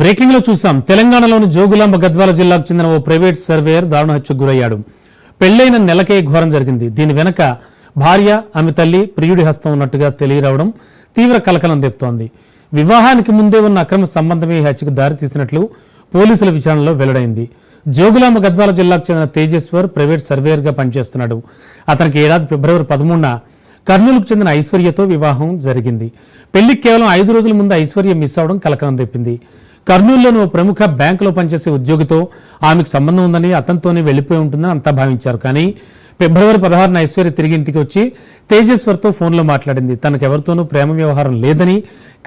Breaking లో చూసాం. తెలంగాణలోని జోగులాంబ గద్వాల జిల్లాకు చెందిన ఓ ప్రైవేట్ సర్వేయర్ దారుణ హత్యకు గురయ్యాడు. పెళ్లైన నెలకే ఘోరం జరిగింది. దీని వెనక భార్య, ఆమె తల్లి, ప్రియుడి హస్తం ఉన్నట్టుగా తెలియరావడం తీవ్ర కలకలం రేపుతోంది. వివాహానికి ముందే ఉన్న అక్రమ సంబంధమే ఈ హత్యకు దారితీసినట్లు పోలీసుల విచారణలో వెల్లడైంది. జోగులాంబ గద్వాల జిల్లాకు చెందిన తేజేశ్వర్ ప్రైవేట్ సర్వేయర్ గా పనిచేస్తున్నాడు. అతనికి ఏడాది ఫిబ్రవరి 13న కర్నూలుకు చెందిన ఐశ్వర్యతో వివాహం జరిగింది. పెళ్లికి కేవలం 5 రోజుల ముందు ఐశ్వర్య మిస్ అవడం కలకలం రేపింది. కర్నూలులోని ఓ ప్రముఖ బ్యాంకులో పనిచేసే ఉద్యోగితో ఆమెకు సంబంధం ఉందని, అతనితోనే వెళ్లిపోయి ఉంటుందని అంతా భావించారు. కానీ ఫిబ్రవరి 16న ఐశ్వర్య తిరిగి ఇంటికి వచ్చి తేజేశ్వర్తో ఫోన్లో మాట్లాడింది. తనకెవరితోనూ ప్రేమ వ్యవహారం లేదని,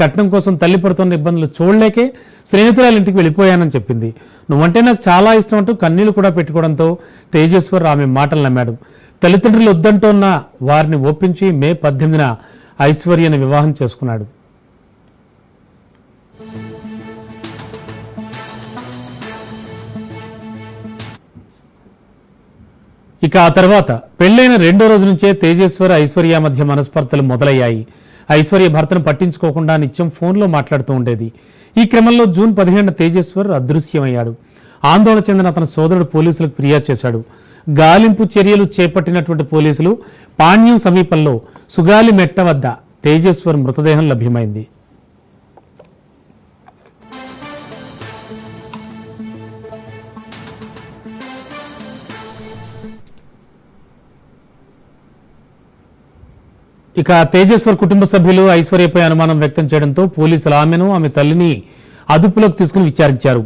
కట్నం కోసం తల్లి పడుతున్న ఇబ్బందులు చూడలేకే స్నేహితురాల ఇంటికి వెళ్ళిపోయానని చెప్పింది. నువ్వంటే నాకు చాలా ఇష్టం అంటూ కన్నీళ్లు కూడా పెట్టుకోవడంతో తేజేశ్వర్ ఆమె మాటలు నమ్మాడు. తల్లిదండ్రులు వద్దంటోన్న వారిని ఒప్పించి మే 18న ఐశ్వర్యను వివాహం చేసుకున్నాడు. ఇక ఆ తర్వాత పెళ్లైన 2వ రోజు నుంచే తేజేశ్వర్, ఐశ్వర్య మధ్య మనస్పర్ధలు మొదలయ్యాయి. ఐశ్వర్య భర్తను పట్టించుకోకుండా నిత్యం ఫోన్లో మాట్లాడుతూ ఉండేది. ఈ క్రమంలో జూన్ 15న తేజేశ్వర్ అదృశ్యమయ్యాడు. ఆందోళన చెందిన అతని సోదరుడు పోలీసులకు ఫిర్యాదు చేశాడు. గాలింపు చర్యలు చేపట్టినటువంటి పోలీసులు పాణ్యం సమీపంలో సుగాలి మెట్ట వద్ద తేజేశ్వర్ మృతదేహం లభ్యమైంది. ఇక తేజేశ్వర్ కుటుంబ సభ్యులు ఐశ్వర్యపై అనుమానం వ్యక్తం చేయడంతో పోలీసులు ఆమెను, ఆమె తల్లిని అదుపులోకి తీసుకుని విచారించారు.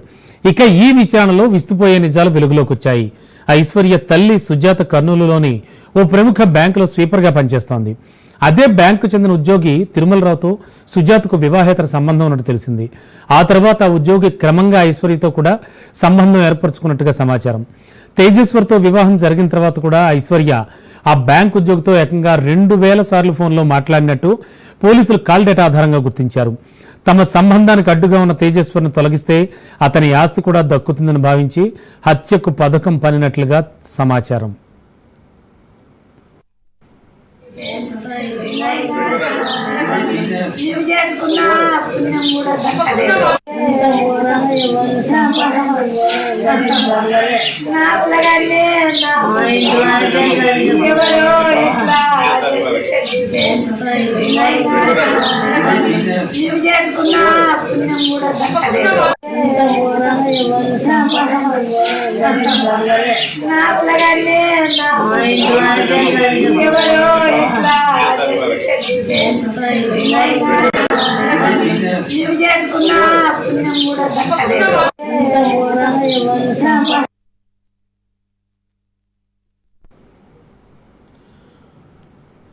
ఇక ఈ విచారణలో విస్తుపోయే నిజాలు వెలుగులోకి వచ్చాయి. ఐశ్వర్య తల్లి సుజాత కర్నూలులోని ఓ ప్రముఖ బ్యాంకులో స్వీపర్గా పనిచేస్తోంది. అదే బ్యాంకు చెందిన ఉద్యోగి తిరుమలరావుతో సుజాతకు వివాహేతర సంబంధం ఉన్నట్టు తెలిసింది. ఆ తర్వాత ఆ ఉద్యోగి క్రమంగా ఐశ్వర్యతో కూడా సంబంధం ఏర్పరచుకున్నట్టుగా సమాచారం. తేజేశ్వర్తో వివాహం జరిగిన తర్వాత కూడా ఐశ్వర్య ఆ బ్యాంక్ ఉద్యోగితో ఏకంగా 2000 సార్లు ఫోన్లో మాట్లాడినట్టు పోలీసులు కాల్ డేటా ఆధారంగా గుర్తించారు. తమ సంబంధానికి అడ్డుగా ఉన్న తేజేశ్వర్ను తొలగిస్తే అతని ఆస్తి కూడా దక్కుతుందని భావించి హత్యకు పథకం పన్నినట్లుగా సమాచారం.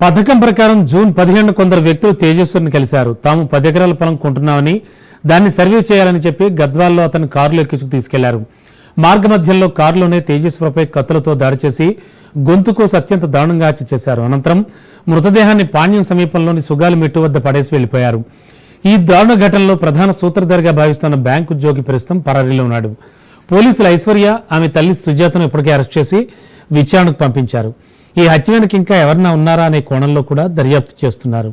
పథకం ప్రకారం జూన్ 15న కొందరు వ్యక్తులు తేజేశ్వర్ని కలిశారు. తాము 10 ఎకరాల పొలం కొంటున్నామని, దాన్ని సర్వే చేయాలని చెప్పి గద్వాల్లో అతను కారులో ఎక్కించుకు తీసుకెళ్లారు. మార్గమధ్యంలో కారులోనే తేజేశ్వర్పై కత్తులతో దాడి చేసి గొంతు కోసి అత్యంత దారుణంగా హత్య చేశారు. అనంతరం మృతదేహాన్ని పాణ్యం సమీపంలోని సుగాలి మెట్టు వద్ద పడేసి వెళ్లిపోయారు. ఈ దారుణ ఘటనలో ప్రధాన సూత్రధారిగా భావిస్తున్న బ్యాంకు ఉద్యోగి ప్రస్తుతం పరారీలో ఉన్నాడు. పోలీసులు ఐశ్వర్య, ఆమె తల్లి సుజాతను ఇప్పటికే అరెస్ట్ చేసి విచారణకు పంపించారు. ఈ హత్య వెనుక ఇంకా ఎవరన్నా ఉన్నారా అనే కోణంలో కూడా దర్యాప్తు చేస్తున్నారు.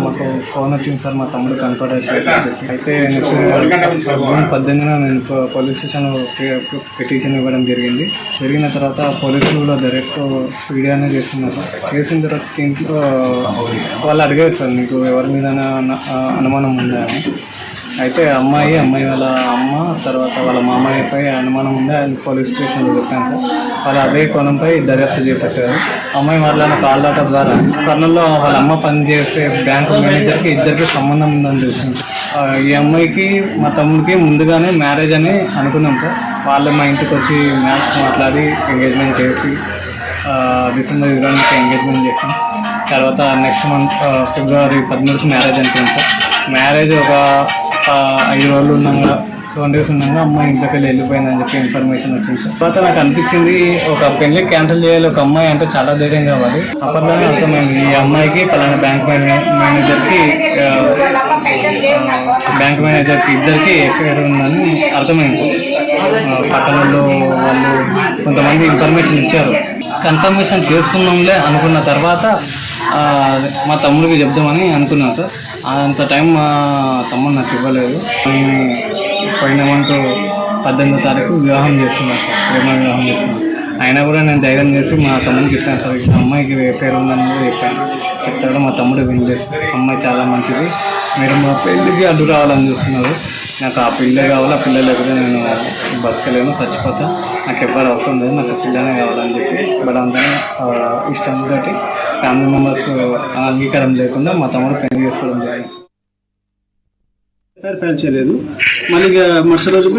మాకు ఫోన్ వచ్చింది సార్, మా తమ్ముడు కనపడట్లేదు. అయితే జూన్ 18న నేను పోలీస్ స్టేషన్లో పిటిషన్ ఇవ్వడం జరిగిన తర్వాత పోలీసులు కూడా డైరెక్ట్ స్పీడ్గానే చేస్తున్నారు. చేసిన తర్వాత ఇంట్లో వాళ్ళు అడిగారు సార్, నీకు ఎవరి మీద అనుమానం ఉందా అని. అయితే అమ్మాయి వాళ్ళ అమ్మ, తర్వాత వాళ్ళ మామయ్యపై అనుమానం ఉండే ఆయన పోలీస్ స్టేషన్లో చెప్పాను సార్. వాళ్ళు అదే కోణంపై దర్యాప్తు చేపట్టారు. అమ్మాయి వాళ్ళ కాల్ డేటా ద్వారా కర్నూలులో వాళ్ళ అమ్మ పనిచేసే బ్యాంకు మేనేజర్కి ఇద్దరికి సంబంధం ఉందని తెలిసింది. ఈ అమ్మాయికి మా తమ్ముడికి ముందుగానే మ్యారేజ్ అని అనుకున్నాం సార్. వాళ్ళు మా ఇంటికి వచ్చి మ్యాచ్ మాట్లాడి ఎంగేజ్మెంట్ చేసి డిసెంబర్ 20 ఎంగేజ్మెంట్ చేసాం. తర్వాత నెక్స్ట్ మంత్ ఫిబ్రవరి 13కి మ్యారేజ్ అనుకున్నాం సార్. మ్యారేజ్ ఒక 5 రోజులు ఉన్నాగా 7 డేస్ ఉన్నాగా అమ్మాయి ఇంట్లోకి వెళ్ళిపోయిందని చెప్పి ఇన్ఫర్మేషన్ వచ్చింది సార్. తర్వాత నాకు అనిపించింది ఒక పెళ్లి క్యాన్సిల్ చేయాలి, ఒక అమ్మాయి అంటే చాలా ధైర్యం కావాలి. అప్పట్లోనే అర్థమైంది ఈ అమ్మాయికి పలానా బ్యాంక్ మేనేజర్కి ఇద్దరికి ఎఫ్ఐఆర్ ఉందని అర్థమైంది. పట్టణంలో వాళ్ళు కొంతమంది ఇన్ఫర్మేషన్ ఇచ్చారు. కన్ఫర్మేషన్ చేసుకున్నాంలే అనుకున్న తర్వాత మా తమ్ముడికి చెప్దామని అనుకున్నాను సార్. అంత టైం మా తమ్ముడు నాకు ఇవ్వలేదు. పోయిన మంత్ 18వ తారీఖు వివాహం చేసుకున్నాను సార్, ప్రేమ వివాహం చేసుకున్నాను. అయినా కూడా నేను ధైర్యం చేసి మా తమ్ముడికి చెప్పాను సార్, ఈ అమ్మాయికి పేరు ఉందని కూడా చెప్పాను. చెప్తాడు మా తమ్ముడు వినలేదు. అమ్మాయి చాలా మంచిది, మీరు మా పెళ్ళికి అడ్డు రావాలని చూస్తున్నారు. నాకు ఆ పిల్లే కావాలి, ఆ పిల్ల లేకపోతే నేను బతకలేను, చచ్చిపోతా, నాకు ఎవ్వరు అవసరం లేదు, నాకు పిల్లనే కావాలని చెప్పి బలవంతంగా ఇష్టం తోటి ఫ్యామిలీ మెంబర్స్ అంగీకారం లేకుండా మా తమ్ముడు పెళ్లి చేసుకోవడం జరిగింది. ఫైల్ చేయలేదు. మళ్ళీ మరుసటి రోజు